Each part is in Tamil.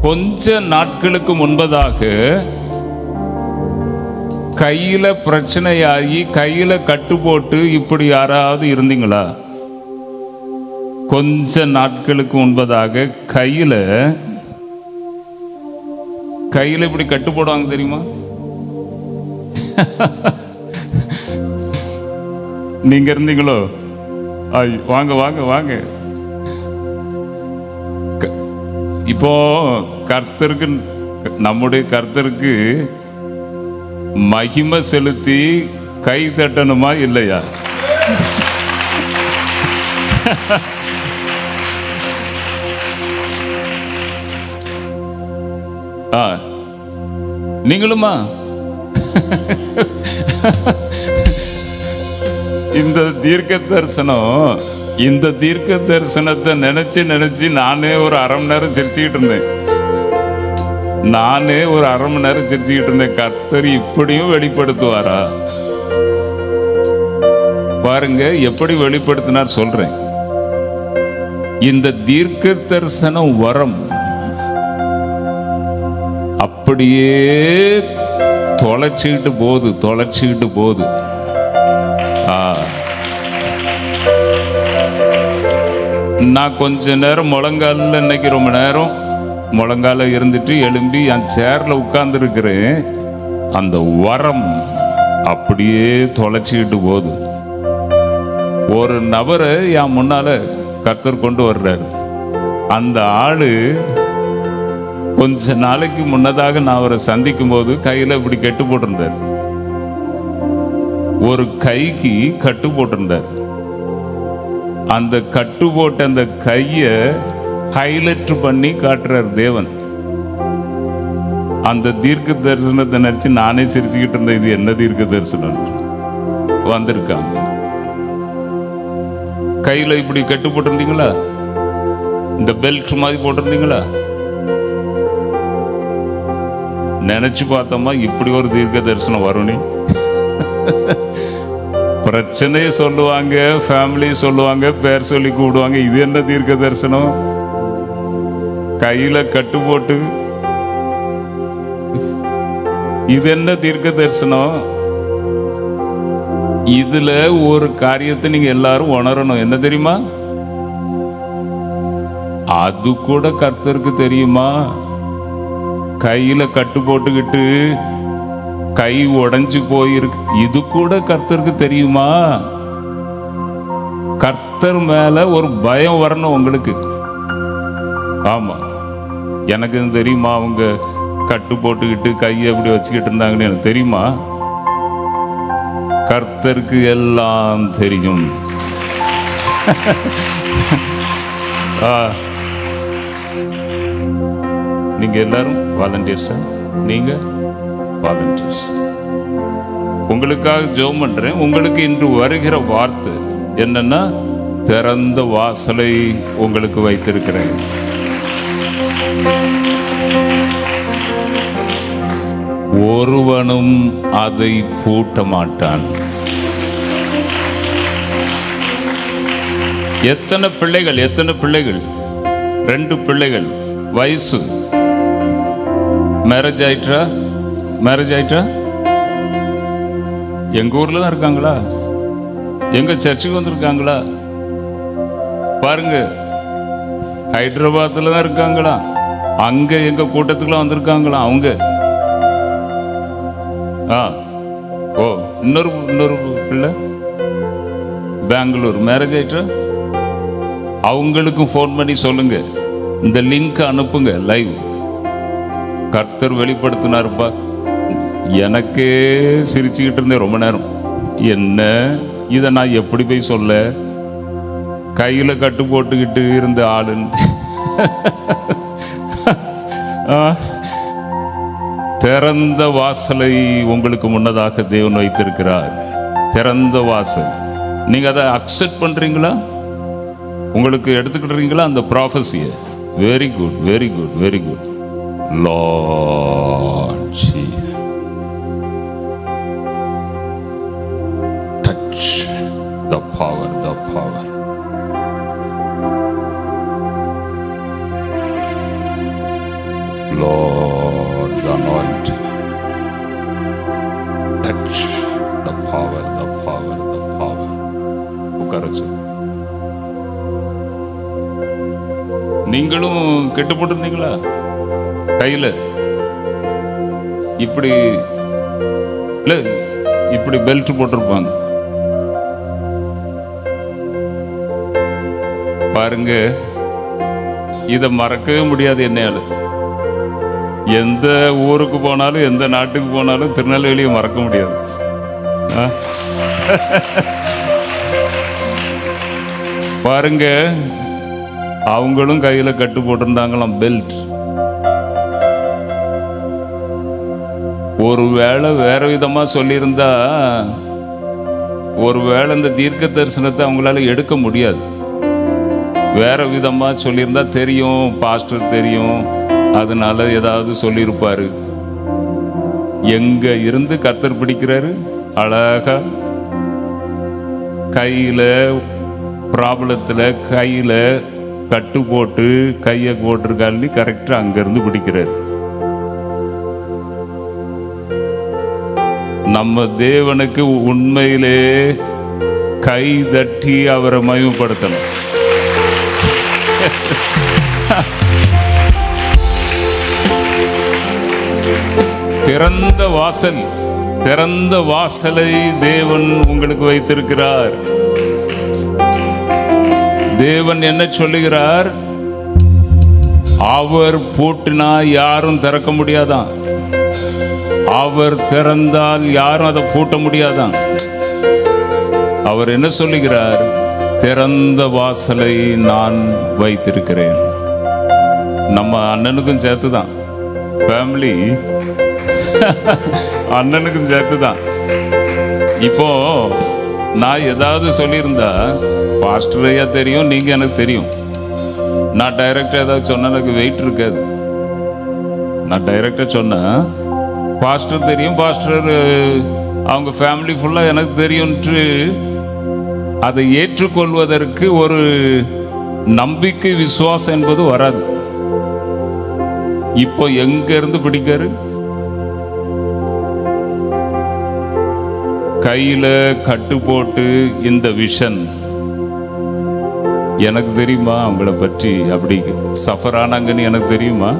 கொஞ்ச நாட்களுக்கு முன்பதாக கையில பிரச்சனையாகி கையில கட்டு போட்டு இப்படி யாராவது இருந்தீங்களா? கொஞ்ச நாட்களுக்கு முன்பதாக கையில இப்படி கட்டு போடுவாங்க தெரியுமா? நீங்க இருந்தீங்களோ? வாங்க வாங்க வாங்க. இப்போ கர்த்தருக்கு, நம்முடைய கர்த்தருக்கு மகிமை செலுத்தி கை தட்டணுமா இல்லையா? நீங்களுமா? இந்த தீர்க்க தரிசனத்தை நினைச்சு நானே ஒரு அரை மணி நேரம் சிரிச்சுக்கிட்டு இருந்தேன். கர்த்தர் இப்படியும் வெளிப்படுத்துவாரா? பாருங்க எப்படி வெளிப்படுத்தினார் சொல்றேன். இந்த தீர்க்க தரிசனம் வரம் அப்படியே தொலைச்சிக்கிட்டு போகுது. நான் கொஞ்ச நேரம் முழங்கால, இன்னைக்கு ரொம்ப நேரம் முழங்கால இருந்துட்டு எழும்பி என் சேர்ல உட்கார்ந்து இருக்கிறேன். அந்த வரம் அப்படியே தொலைச்சிக்கிட்டு போகுது. ஒரு நபரை என் முன்னால கர்த்தர் கொண்டு வர்றாரு. அந்த ஆளு கொஞ்ச நாளைக்கு முன்னதாக நான் அவரை சந்திக்கும் போது கையில இப்படி கட்டு போட்டிருந்தார். ஒரு கைக்கு கட்டு போட்டிருந்தார். அந்த கட்டு போட்ட அந்த கைய ஹைலைட் பண்ணி காட்டுறார் தேவன். அந்த தீர்க்க தரிசனத்தை நினைச்சு நானே சிரிச்சுக்கிட்டு இருந்தேன். இது என்ன தீர்க்க தரிசனம்? வந்திருக்காங்க. கையில இப்படி கட்டு போட்டிருந்தீங்களா? இந்த பெல்ட் மாதிரி போட்டிருந்தீங்களா? நினைச்சு பார்த்தோமா இப்படி ஒரு தீர்க்க தரிசனம் வரும்னு? பிரச்சனையை சொல்லுவாங்க, ஃபேமிலி சொல்லுவாங்க, பேர் சொல்லி கூப்பிடுவாங்க. இது என்ன தீர்க்க தரிசனம்? கையில கட்டு போட்டு இது என்ன தீர்க்க தரிசனம்? இதுல ஒரு காரியத்தை நீங்க எல்லாரும் உணரணும். என்ன தெரியுமா? அது கூட கர்த்தருக்கு தெரியுமா? கையில கட்டு போட்டுக்கிட்டு கை உடைஞ்சு போயிருக்கு. இது கூட கர்த்தருக்கு தெரியுமா? கர்த்தர் மேல ஒரு பயம் வரணும் உங்களுக்கு. ஆமா, எனக்கு தெரியுமா அவங்க கட்டு போட்டுக்கிட்டு கையை எப்படி வச்சுக்கிட்டு இருந்தாங்கன்னு எனக்கு தெரியுமா? கர்த்தருக்கு எல்லாம் தெரியும். நீங்க எல்லாரும் வாலண்டியர்ஸா? நீங்க வாலண்டியர்ஸ். உங்களுக்காக ஜெபம் பண்றேன். உங்களுக்கு இன்று வருகிற வார்த்தை என்னன்னா, திறந்த வாசலை உங்களுக்கு வைத்திருக்கிறேன். ஒருவனும் அதை பூட்ட மாட்டான். எத்தனை பிள்ளைகள்? 2 பிள்ளைகள். வயசு மேரேஜ் ஆயிட்டா? எங்க ஊர்ல தான் இருக்காங்களா? எங்க சர்ச்சுக்கு வந்திருக்காங்களா? பாருங்க, ஹைதராபாத்ல தான் இருக்காங்களா? அங்க எங்க கூட்டத்துக்குலாம் வந்திருக்காங்களா? அவங்க இன்னொரு பிள்ளை பெங்களூர். மேரேஜ் ஆயிட்டா? அவங்களுக்கும் ஃபோன் பண்ணி சொல்லுங்க, இந்த லிங்க் அனுப்புங்க. லைவ் கர்த்தர் வெளிப்படுத்தினாருப்பா. எனக்கே சிரிச்சுக்கிட்டு இருந்தேன் ரொம்ப நேரம். என்ன இதை நான் எப்படி போய் சொல்ல? கையில கட்டு போட்டுக்கிட்டு இருந்த ஆளுன்னு. திறந்த வாசலை உங்களுக்கு முன்னதாக தேவன் வைத்திருக்கிறார். திறந்த வாசல். நீங்க அதை அக்செப்ட் பண்றீங்களா? உங்களுக்கு எடுத்துக்கிட்டீங்களா அந்த ப்ராஃபஸியை? Very good, very good, very good. Lord Jesus, touch the power. Lord, the anointing. Touch the power, the power, the power. உட்கார சொல்லு. நீங்களும் கெட்டு போட்டிருந்தீங்களா? கையில இப்படி இல்ல, இப்படி பெல்ட் போட்டிருப்பாங்க பாருங்க. இதை மறக்கவே முடியாது என்னால. எந்த ஊருக்கு போனாலும் எந்த நாட்டுக்கு போனாலும் திருநெல்வேலியை மறக்க முடியாது. பாருங்க, அவங்களும் கையில கட்டு போட்டிருந்தாங்களாம், பெல்ட். ஒருவேளை வேற விதமா சொல்லியிருந்தா, ஒருவேளை இந்த தீர்க்க தரிசனத்தை அவங்களால எடுக்க முடியாது. வேற விதமா சொல்லியிருந்தா, தெரியும் பாஸ்டர் தெரியும், அதனால ஏதாவது சொல்லியிருப்பாரு. எங்க இருந்து கர்த்தர் பிடிக்கிறாரு, அழகா கையில ப்ராப்ளத்துல கையில கட்டு போட்டு கையை போட்டிருக்காள்ளி கரெக்டா அங்கிருந்து பிடிக்கிறாரு. நம்ம தேவனுக்கு உண்மையிலே கை தட்டி அவரை மகிமைப்படுத்தணும். திறந்த வாசல், திறந்த வாசலை தேவன் உங்களுக்கு வைத்திருக்கிறார். தேவன் என்ன சொல்லுகிறார்? அவர் பூட்டினா யாரும் திறக்க முடியாதான், அவர் திறந்தால் யாரும் அதை பூட்ட முடியாதான். அவர் என்ன சொல்லுகிறார்? திறந்த வாசலை நான் வைத்திருக்கிறேன். நம்ம அண்ணனுக்கும் சேர்த்துதான், ஃபேமிலி அண்ணனுக்கும் சேர்த்துதான். இப்போ நான் ஏதாவது சொல்லியிருந்தா, பாஸ்டர் ஐயா தெரியும், நீங்க எனக்கு தெரியும். நான் டைரக்டா ஏதாவது சொன்னா எனக்கு வெயிட் இருக்காது. நான் டைரக்டா சொன்ன பாஸ்டர் தெரியும், பாஸ்டர் அவங்க ஃபேமிலி ஃபுல்லா எனக்கு தெரியும்ன்று அதை ஏற்றுக்கொள்வதற்கு ஒரு நம்பிக்கை விசுவாசம் என்பது வராது. இப்போ எங்க இருந்து பிடிக்காரு? கையில கட்டு போட்டு இந்த விஷன் எனக்கு தெரியுமா, அவங்கள பற்றி அப்படி சஃபர் ஆனாங்கன்னு எனக்கு தெரியுமா.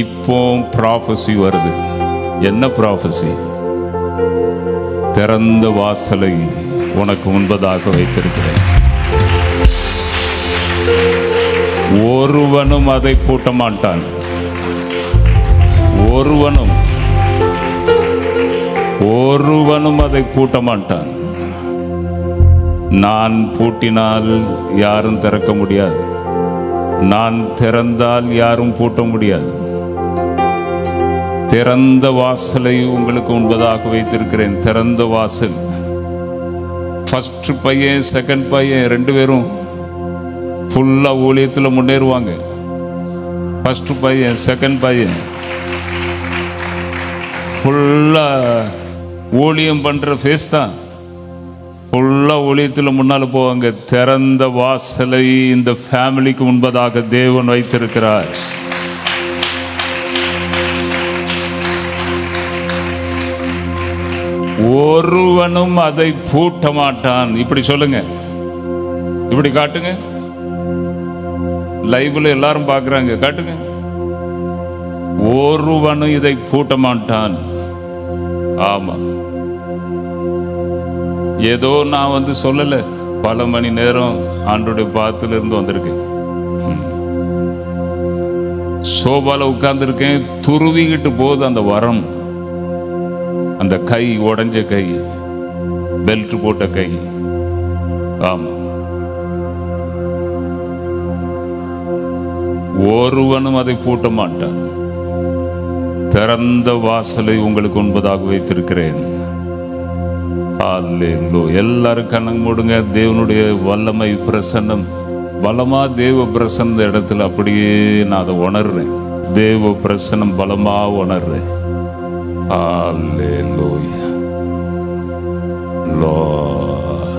இப்போ ப்ராஃபஸி வருது. என்ன ப்ராஃபஸி? திறந்த வாசலை உனக்கு முன்பதாக வைத்திருக்கிறேன், ஒருவனும் அதை பூட்ட மாட்டான். ஒருவனும் அதை பூட்ட மாட்டான். நான் பூட்டினால் யாரும் திறக்க முடியாது, நான் திறந்தால் யாரும் பூட்ட முடியாது. திறந்த வாசலை உங்களுக்கு முன்பதாக வைத்திருக்கிறேன். திறந்த வாசல். ஃபர்ஸ்ட் பையன் செகண்ட் பையன் ரெண்டு பேரும் ஃபுல்லா ஊழியத்தில் முன்னேறுவாங்க. ஃபர்ஸ்ட் பையன் செகண்ட் பையன் ஃபுல்லா ஊழியம் பண்ற ஃபேஸ் தான், ஃபுல்லா ஊழியத்தில் முன்னால போவாங்க. திறந்த வாசலை இந்த ஃபேமிலிக்கு முன்பதாக தேவன் வைத்திருக்கிறார். ஒருவனும் அதை பூட்ட மாட்டான். இப்படி சொல்லுங்க, இப்படி காட்டுங்க. லைவ்ல எல்லாரும் பார்க்கறாங்க, காட்டுங்க. ஒருவனும் இதை பூட்ட மாட்டான். ஆமா, ஏதோ நான் சொல்லல, பல மணி நேரம் ஆண்டோடைய பாத்துல இருந்து வந்திருக்கேன். சோபால உட்கார்ந்து இருக்கேன், துருவிக்கிட்டு போகுது அந்த வரம். அந்த கை, உடைஞ்ச கை, பெல்ட் போட்ட கை. ஆமா, ஒருவனும் அதை பூட்ட மாட்டான். திறந்த வாசலை உங்களுக்கு முன்பதாக வைத்திருக்கிறேன். எல்லாரும் கண்ணங்க மூடுங்க. தேவனுடைய வல்லமை பிரசன்னம், பலமா தேவ பிரசன்ன இடத்துல அப்படியே நான் அதை உணர்றேன். தேவ பிரசன்னம் பலமா உணர்றேன். Hallelujah. Lord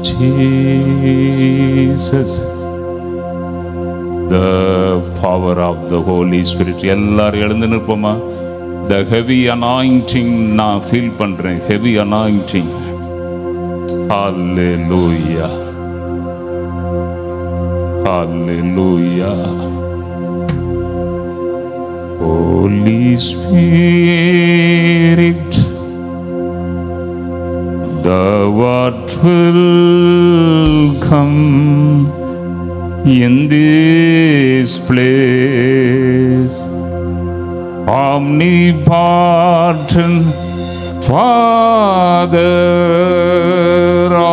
Jesus. the power of the Holy Spirit. எல்லாரும் எழுந்து நிற்போமா? The heavy anointing நான் ஃபீல் பண்றேன். Heavy anointing. Hallelujah. Hallelujah. Holy Spirit, thou art welcome in this place. Omnipotent Father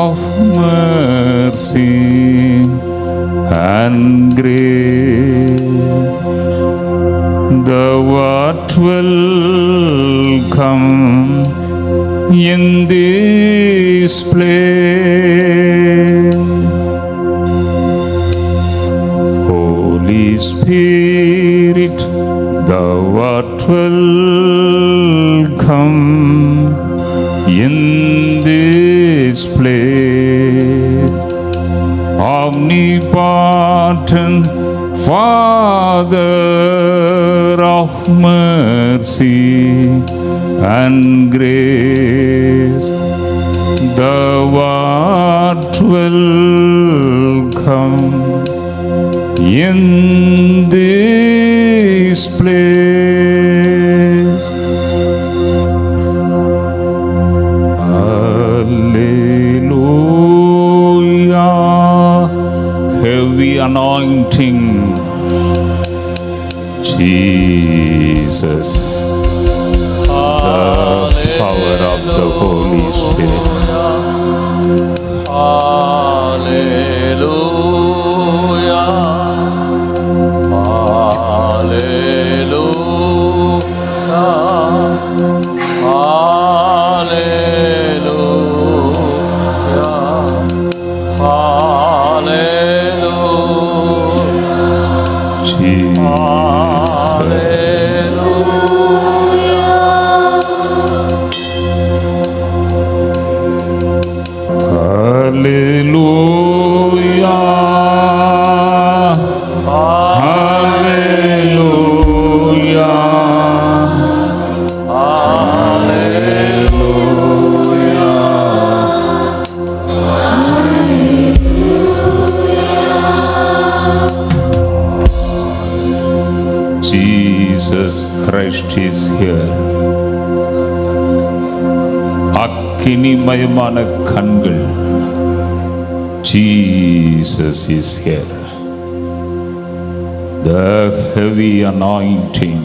of mercy and grace, thou art welcome in this place. Holy Spirit, thou art welcome in this place. Omnipotent Father of mercy and grace, thou art welcome in this place. Hallelujah. Heavy anointing, Jesus, the power of the Holy Spirit. Hallelujah. Hallelujah. Hallelujah. Hallelujah. Jesus Christ is here. அக்கினிமயமான கண்கள். Jesus is here. The heavy anointing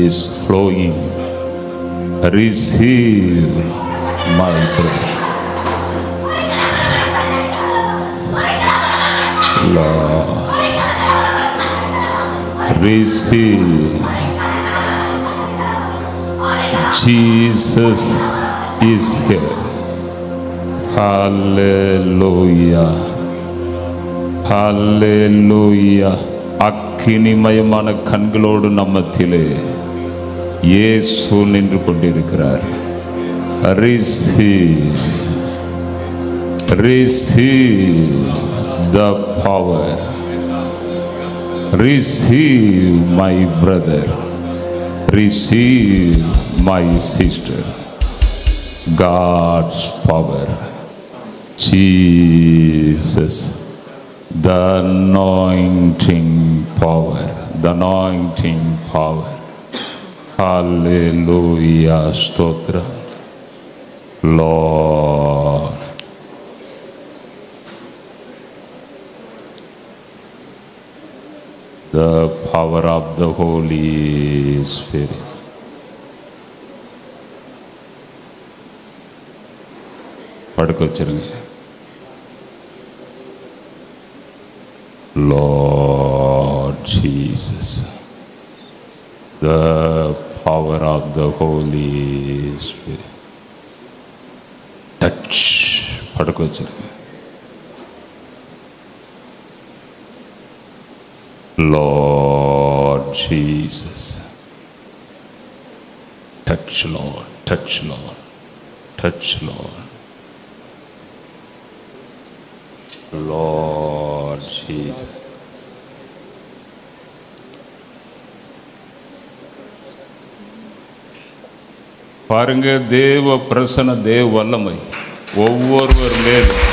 is flowing. Receive, my brother. Lord, receive. Jesus is here. Hallelujah. Hallelujah. அக்கினிமயமான கண்களோடு நம்மத்திலே இயேசு நின்று கொண்டிருக்கிறார். Receive. Receive the power. Receive, my brother. Receive, my sister. God's power. Jesus, the anointing power. The anointing power. Hallelujah. Stotra. Lord, the power of the Holy Spirit. படுக்க வச்சிருங்க. Lord Jesus, the power of the Holy Spirit. Touch. படுக்க வச்சிருங்க. Lord Jesus, touch Lord, touch Lord, touch Lord. Lord Jesus. பாருங்க, தேவ பிரசன்ன, தேவ வல்லமை ஒவ்வொருவர் மேலும்